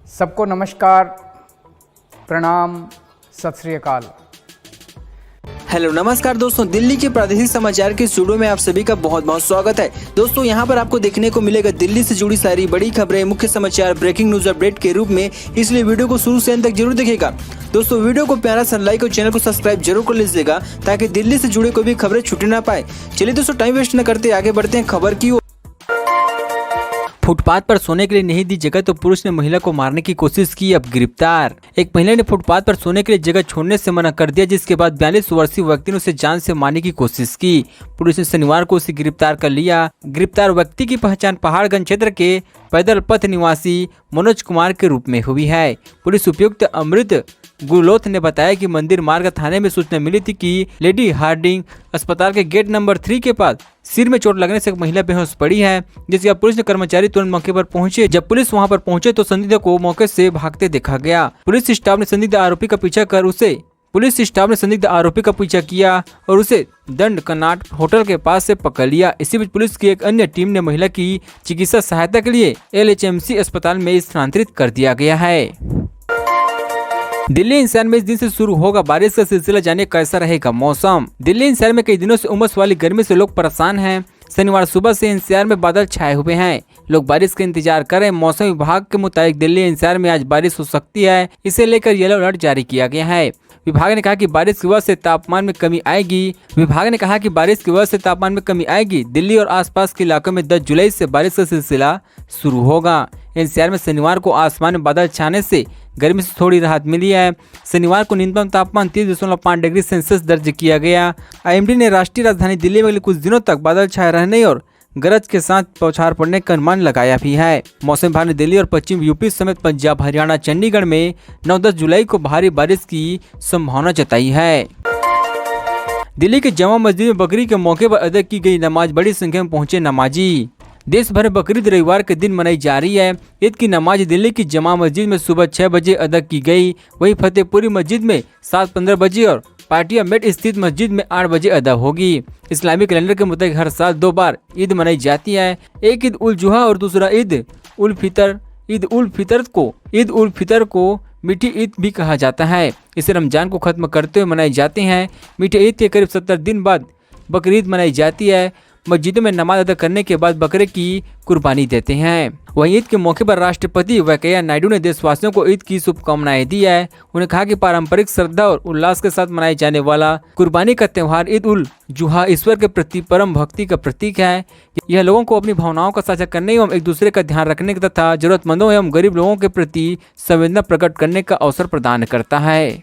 सबको नमस्कार, प्रणाम, सत श्री अकाल। हेलो नमस्कार दोस्तों, दिल्ली के प्रादेशिक समाचार के स्टूडियो में आप सभी का बहुत बहुत स्वागत है। दोस्तों यहाँ पर आपको देखने को मिलेगा दिल्ली से जुड़ी सारी बड़ी खबरें, मुख्य समाचार, ब्रेकिंग न्यूज अपडेट के रूप में, इसलिए वीडियो को शुरू से अंत तक जरूर देखिएगा। दोस्तों वीडियो को प्यारा सा लाइक और चैनल को सब्सक्राइब जरूर कर लीजिएगा ताकि दिल्ली से जुड़े कोई भी खबरें छूटे ना पाए। चलिए दोस्तों टाइम वेस्ट न करते आगे बढ़ते हैं खबर की ओर। फुटपाथ पर सोने के लिए नहीं दी जगह तो पुरुष ने महिला को मारने की कोशिश की, अब गिरफ्तार। एक महिला ने फुटपाथ पर सोने के लिए जगह छोड़ने से मना कर दिया, जिसके बाद 42 वर्षीय व्यक्ति ने उसे जान से मारने की कोशिश की। पुलिस ने शनिवार को उसे गिरफ्तार कर लिया। गिरफ्तार व्यक्ति की पहचान पहाड़गंज क्षेत्र के पैदल पथ निवासी मनोज कुमार के रूप में हुई है। पुलिस उपायुक्त अमृत गुरलोथ ने बताया कि मंदिर मार्ग थाने में सूचना मिली थी कि लेडी हार्डिंग अस्पताल के गेट नंबर 3 के पास सिर में चोट लगने से एक महिला बेहोश पड़ी है, जिसके बाद पुलिस ने कर्मचारी तुरंत मौके पर पहुंचे। जब पुलिस वहां पर पहुंचे तो संदिग्ध को मौके से भागते देखा गया। पुलिस स्टाफ ने संदिग्ध आरोपी का पीछा किया और उसे दंड कनाट होटल के पास से पकड़ लिया। इसी बीच पुलिस की एक अन्य टीम ने महिला की चिकित्सा सहायता के लिए LHMC अस्पताल में स्थानांतरित कर दिया गया है। दिल्ली एनसीआर में इस दिन से शुरू होगा बारिश का सिलसिला, जाने कैसा रहेगा मौसम। दिल्ली एनसीआर में कई दिनों से उमस वाली गर्मी से लोग परेशान हैं। शनिवार सुबह से एनसीआर में बादल छाए हुए हैं, लोग बारिश का इंतजार कर रहे हैं। मौसम विभाग के मुताबिक दिल्ली एनसीआर में आज बारिश हो सकती है, इसे लेकर येलो अलर्ट जारी किया गया है। विभाग ने कहा कि बारिश की वजह से तापमान में कमी आएगी। दिल्ली और आसपास के इलाकों में 10 जुलाई से बारिश का सिलसिला शुरू होगा। एनसीआर में शनिवार को आसमान में बादल छाने से गर्मी से थोड़ी राहत मिली है। शनिवार को न्यूनतम तापमान 30.5 डिग्री सेल्सियस दर्ज किया गया। IMD ने राष्ट्रीय राजधानी दिल्ली में अगले कुछ दिनों तक बादल छाए रहने और गरज के साथ बौछार पड़ने का अनुमान लगाया भी है। मौसम विभाग ने दिल्ली और पश्चिम यूपी समेत पंजाब, हरियाणा, चंडीगढ़ में 9-10 जुलाई को भारी बारिश की संभावना जताई है। दिल्ली के जामा मस्जिद में बकरीद के मौके पर अदा की गई नमाज, बड़ी संख्या में पहुंचे नमाजी। देश भर में बकरीद रविवार के दिन मनाई जा रही है। ईद की नमाज दिल्ली की जमा मस्जिद में सुबह 6 बजे अदा की गई, वहीं फतेहपुरी मस्जिद में 7:15 बजे और पाटिया मेट स्थित मस्जिद में 8 बजे अदा होगी। इस्लामी कैलेंडर के मुताबिक हर साल 2 बार ईद मनाई जाती है, एक ईद उल जुहा और दूसरा ईद उल फितर को मीठी ईद भी कहा जाता है। इसे रमजान को खत्म करते हुए मनाए जाते हैं। मीठी ईद के करीब 70 दिन बाद बकरीद मनाई जाती है। मस्जिदों में नमाज अदा करने के बाद बकरे की कुर्बानी देते हैं। वहीं ईद के मौके पर राष्ट्रपति वेंकैया नायडू ने देशवासियों को ईद की शुभकामनाएं दी है। उन्हें कहा कि पारंपरिक श्रद्धा और उल्लास के साथ मनाए जाने वाला कुर्बानी का त्योहार ईद उल जुहा ईश्वर के प्रति परम भक्ति का प्रतीक है। यह लोगों को अपनी भावनाओं का साझा करने एवं एक दूसरे का ध्यान रखने तथा जरूरतमंदों एवं गरीब लोगों के प्रति संवेदना प्रकट करने का अवसर प्रदान करता है।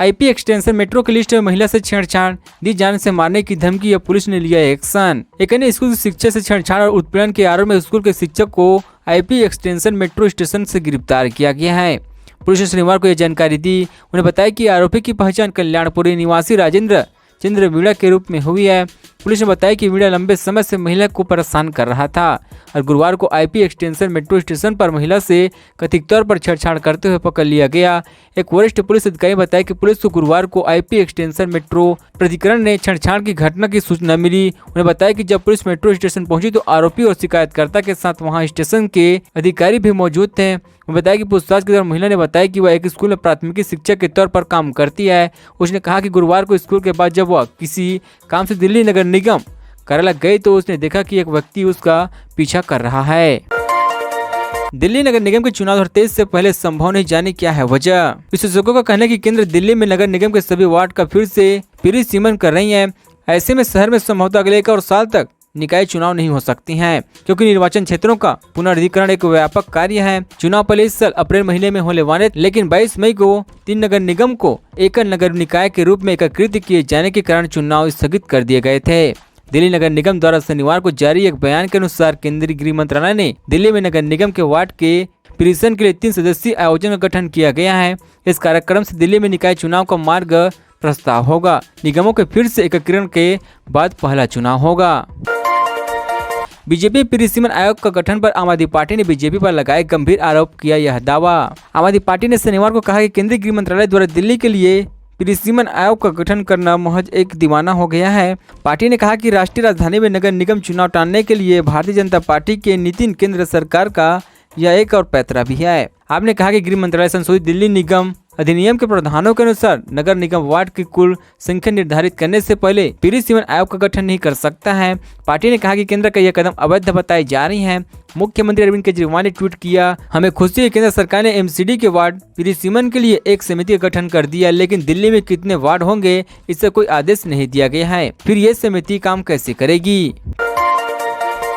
IP एक्सटेंशन मेट्रो की लिस्ट में महिला से छेड़छाड़, दी जान से मारने की धमकी, या पुलिस ने लिया एक्शन। एक अन्य स्कूल की शिक्षक से छेड़छाड़ और उत्पीड़न के आरोप में स्कूल के शिक्षक को IP एक्सटेंशन मेट्रो स्टेशन से गिरफ्तार किया गया है। पुलिस ने शनिवार को यह जानकारी दी। उन्हें बताया कि आरोपी की पहचान कल्याणपुरी निवासी राजेंद्र चंद्र वीणा के रूप में हुई है। पुलिस ने बताया कि वीणा लंबे समय से महिला को परेशान कर रहा था और गुरुवार को IP एक्सटेंशन मेट्रो स्टेशन पर महिला से कथित तौर पर छेड़छाड़ करते हुए पकड़ लिया गया। एक वरिष्ठ पुलिस अधिकारी ने बताया कि पुलिस को गुरुवार को IP एक्सटेंशन मेट्रो प्राधिकरण ने छेड़छाड़ की घटना की सूचना मिली। उन्हें बताया कि जब पुलिस मेट्रो स्टेशन पहुंची तो आरोपी और शिकायतकर्ता के साथ वहां स्टेशन के अधिकारी भी मौजूद थे। उन्हें बताया कि पूछताछ के दौरान महिला ने बताया कि वह एक स्कूल में प्राथमिकी शिक्षक के तौर पर काम करती है। उसने कहा कि गुरुवार को स्कूल के बाद जब वह किसी काम से दिल्ली नगर निगम कार्यालय गई तो उसने देखा कि एक व्यक्ति उसका पीछा कर रहा है। दिल्ली नगर निगम के चुनाव 2023 से पहले संभव नहीं, जाने क्या है वजह। विशेषज्ञों का कहना है कि केंद्र दिल्ली में नगर निगम के सभी वार्ड का फिर से परिसीमन कर रही है। ऐसे में शहर में संभवतः अगले 1 और साल तक निकाय चुनाव नहीं हो सकती हैं, क्योंकि निर्वाचन क्षेत्रों का पुनर्धिकरण एक व्यापक कार्य है। चुनाव पहले इस साल अप्रैल महीने में होने वाले, लेकिन 22 मई को 3 नगर निगम को एकल नगर निकाय के रूप में एकीकृत किए जाने के कारण चुनाव स्थगित कर दिए गए थे। दिल्ली नगर निगम द्वारा शनिवार को जारी एक बयान के अनुसार केंद्रीय गृह मंत्रालय ने दिल्ली में नगर निगम के वार्ड के परिसर के लिए 3 सदस्यीय आयोजन का गठन किया गया है। इस कार्यक्रम से दिल्ली में निकाय चुनाव का मार्ग प्रस्ताव होगा। निगमों के फिर से एकीकरण के बाद पहला चुनाव होगा। बीजेपी परिसीमन आयोग का गठन पर आम आदमी पार्टी ने बीजेपी पर लगाए गंभीर आरोप किया यह दावा। आम आदमी पार्टी ने शनिवार को कहा कि केंद्रीय गृह मंत्रालय द्वारा दिल्ली के लिए परिसीमन आयोग का गठन करना महज एक दीवाना हो गया है। पार्टी ने कहा कि राष्ट्रीय राजधानी में नगर निगम चुनाव टालने के लिए भारतीय जनता पार्टी के नीति केंद्र सरकार का यह एक और पैतरा भी है। आपने कहा कि गृह मंत्रालय संशोधित दिल्ली निगम अधिनियम के प्रावधानों के अनुसार नगर निगम वार्ड की कुल संख्या निर्धारित करने से पहले पिरिसिमन आयोग का गठन नहीं कर सकता है। पार्टी ने कहा कि केंद्र का यह कदम अवैध बताई जा रही है। मुख्यमंत्री अरविंद केजरीवाल ने ट्वीट किया, हमें खुशी है केंद्र सरकार ने एमसीडी के वार्ड पिरिसिमन के लिए एक समिति का गठन कर दिया, लेकिन दिल्ली में कितने वार्ड होंगे इससे कोई आदेश नहीं दिया गया है। फिर ये समिति काम कैसे करेगी।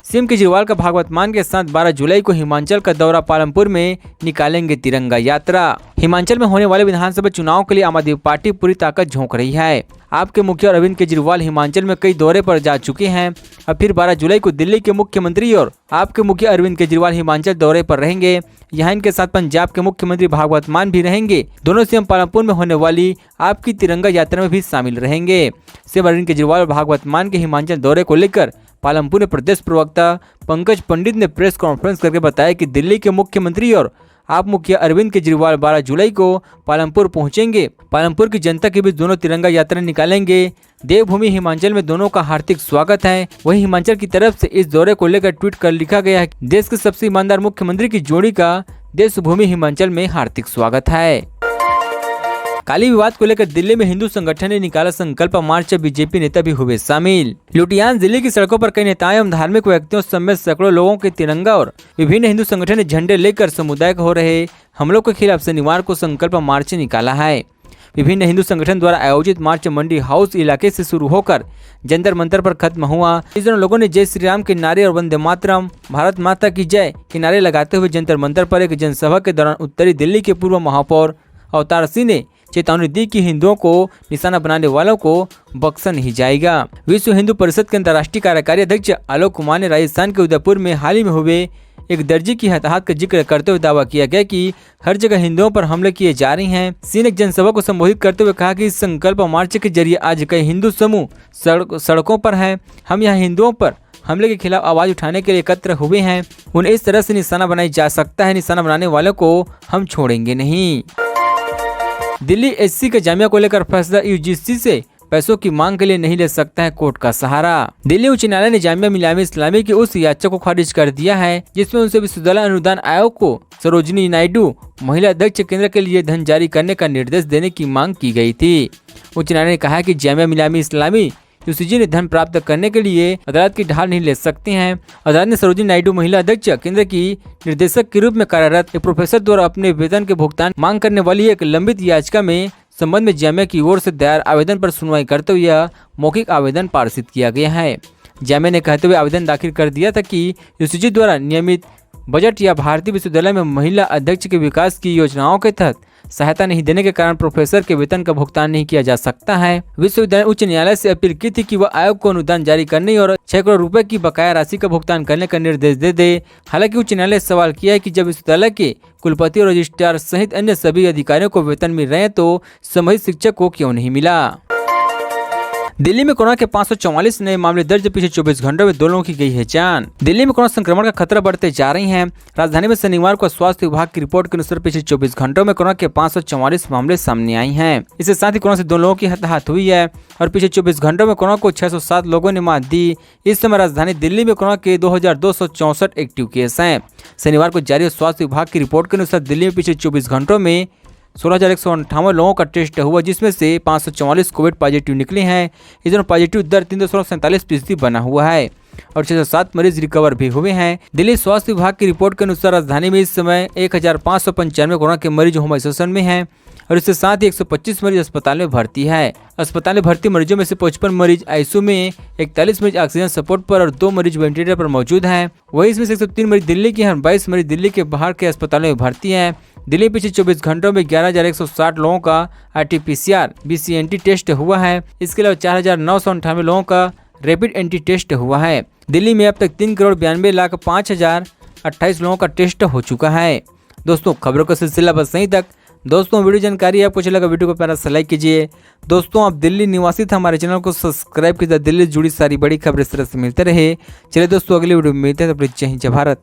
सीएम केजरीवाल का भागवत मान के साथ 12 जुलाई को हिमाचल का दौरा, पालमपुर में निकालेंगे तिरंगा यात्रा। हिमाचल में होने वाले विधानसभा चुनाव के लिए आम आदमी पार्टी पूरी ताकत झोंक रही है। आपके मुखिया अरविंद केजरीवाल हिमाचल में कई दौरे पर जा चुके हैं। अब फिर 12 जुलाई को दिल्ली के मुख्यमंत्री और आपके मुखिया अरविंद केजरीवाल हिमाचल दौरे पर रहेंगे। यहाँ इनके साथ पंजाब के मुख्यमंत्री भागवत मान भी रहेंगे। दोनों सीएम पालमपुर में होने वाली आपकी तिरंगा यात्रा में भी शामिल रहेंगे। सीएम अरविंद केजरीवाल और भागवत मान के हिमाचल दौरे को लेकर पालमपुर में प्रदेश प्रवक्ता पंकज पंडित ने प्रेस कॉन्फ्रेंस करके बताया कि दिल्ली के मुख्यमंत्री और आप मुखिया अरविंद केजरीवाल 12 जुलाई को पालमपुर पहुंचेंगे। पालमपुर की जनता के बीच दोनों तिरंगा यात्रा निकालेंगे। देवभूमि हिमाचल में दोनों का हार्दिक स्वागत है। वहीं हिमाचल की तरफ से इस दौरे को लेकर ट्वीट कर लिखा गया है, देश के सबसे ईमानदार मुख्यमंत्री की जोड़ी का देवभूमि हिमाचल में हार्दिक स्वागत है। काली विवाद को लेकर दिल्ली में हिंदू संगठन ने निकाला संकल्प मार्च, बीजेपी नेता भी हुए शामिल। लुधियाना जिले की सड़कों पर कई नेताओं एवं धार्मिक व्यक्तियों समेत सैकड़ों लोगों के तिरंगा और विभिन्न हिंदू संगठन ने झंडे लेकर समुदाय को हो रहे हमलों के खिलाफ शनिवार को संकल्प मार्च निकाला है। विभिन्न हिंदू संगठन द्वारा आयोजित मार्च मंडी हाउस इलाके से शुरू होकर जंतर मंतर पर खत्म हुआ। इस दौरान लोगों ने जय श्री राम के नारे और वंदे मातरम, भारत माता की जय के नारे लगाते हुए जंतर मंतर पर एक जनसभा के दौरान उत्तरी दिल्ली के पूर्व महापौर अवतार सिंह ने चेतावनी दी कि हिंदुओं को निशाना बनाने वालों को बख्शा नहीं जाएगा। विश्व हिंदू परिषद के अंतर्राष्ट्रीय कार्यकारी अध्यक्ष आलोक कुमार ने राजस्थान के उदयपुर में हाल ही में हुए एक दर्जी की हताहत का जिक्र करते हुए दावा किया गया कि हर जगह हिंदुओं पर हमले किए जा रहे हैं। सिंह ने एक जनसभा को संबोधित करते हुए कहा कि इस संकल्प मार्च के जरिए आज कई हिंदू समूह सड़कों पर हैं। हम यहाँ हिंदुओं पर हमले के खिलाफ आवाज उठाने के लिए एकत्र हुए हैं। उन्हें इस तरह से निशाना बनाया जा सकता है। निशाना बनाने वालों को हम छोड़ेंगे नहीं। दिल्ली एससी के जामिया को लेकर फैसला, यूजीसी से पैसों की मांग के लिए नहीं ले सकता है कोर्ट का सहारा। दिल्ली उच्च न्यायालय ने जामिया मिलिया इस्लामी की उस याचिका को खारिज कर दिया है जिसमें उनसे विश्वविद्यालय अनुदान आयोग को सरोजिनी नायडू महिला अध्यक्ष केंद्र के लिए धन जारी करने का निर्देश देने की मांग की गई थी। उच्च न्यायालय ने कहा कि जामिया मिलिया इस्लामी यूसीजी ने धन प्राप्त करने के लिए अदालत की ढाल नहीं ले सकते हैं। अदालत ने सरोजिनी नायडू महिला अध्यक्ष केंद्र की निर्देशक के रूप में कार्यरत एक प्रोफेसर द्वारा अपने वेतन के भुगतान मांग करने वाली एक लंबित याचिका में संबंध में जामिया की ओर से दायर आवेदन पर सुनवाई करते हुए यह मौखिक आवेदन पारित किया गया है। जामिया ने कहते हुए आवेदन दाखिल कर दिया था कि यूसीजी द्वारा नियमित बजट या भारतीय विश्वविद्यालय में महिला अध्यक्ष के विकास की योजनाओं के तहत सहायता नहीं देने के कारण प्रोफेसर के वेतन का भुगतान नहीं किया जा सकता है। विश्वविद्यालय उच्च न्यायालय से अपील की थी कि वह आयोग को अनुदान जारी करने और 6 करोड़ रुपए की बकाया राशि का भुगतान करने का निर्देश दे। हालांकि उच्च न्यायालय सवाल किया है कि जब विश्वविद्यालय के कुलपति और रजिस्ट्रार सहित अन्य सभी अधिकारियों को वेतन मिल रहे हैं तो संबंधित शिक्षक को क्यों नहीं मिला। दिल्ली में कोरोना के 544 नए मामले दर्ज, पिछले 24 घंटों में 2 लोगों की गई है जान। दिल्ली में कोरोना संक्रमण का खतरा बढ़ते जा रही है। राजधानी में शनिवार को स्वास्थ्य विभाग की रिपोर्ट के अनुसार पिछले 24 घंटों में कोरोना के 544 मामले सामने आए हैं। इसके साथ ही कोरोना से 2 लोगों की हताहत हुई है और पिछले 24 घंटों में कोरोना को 607 लोगों ने मात दी। इस समय राजधानी दिल्ली में कोरोना के 2264 एक्टिव केस हैं। शनिवार को जारी स्वास्थ्य विभाग की रिपोर्ट के अनुसार दिल्ली में पिछले 24 घंटों में 16,158 लोगों का टेस्ट हुआ, जिसमें से 544 कोविड पॉजिटिव निकले हैं। इस दौरान पॉजिटिव दर 3.47% बना हुआ है और 607 मरीज रिकवर भी हुए हैं। दिल्ली स्वास्थ्य विभाग की रिपोर्ट के अनुसार राजधानी में इस समय 1595 कोरोना के मरीज होम आइसोलेशन में हैं और इसके साथ ही 125 मरीज अस्पताल में भर्ती है। अस्पताल में भर्ती मरीजों में से 55 मरीज आईसीयू में, 41 मरीज ऑक्सीजन सपोर्ट पर और 2 मरीज वेंटिलेटर पर मौजूद हैं। वहीं इसमें से 103 मरीज दिल्ली के हैं, 22 मरीज दिल्ली के बाहर के अस्पतालों में भर्ती हैं। दिल्ली पिछले 24 घंटों में 11,160 लोगों का RT-PCR BCNT टेस्ट हुआ है। इसके अलावा 4,998 लोगों का रैपिड एंटी टेस्ट हुआ है। दिल्ली में अब तक 3,92,05,028 लोगों का टेस्ट हो चुका है। दोस्तों, खबरों का सिलसिला बस यहीं तक। दोस्तों, वीडियो जानकारी आपको अच्छा लगा, वीडियो को प्यारा सा लाइक कीजिए। दोस्तों, आप दिल्ली निवासी थे, हमारे चैनल को सब्सक्राइब कीजिए। दिल्ली से जुड़ी सारी बड़ी खबरें इस तरह से मिलते रहे। चलिए दोस्तों, अगली वीडियो में मिलते हैं। जय हिंद, जय भारत।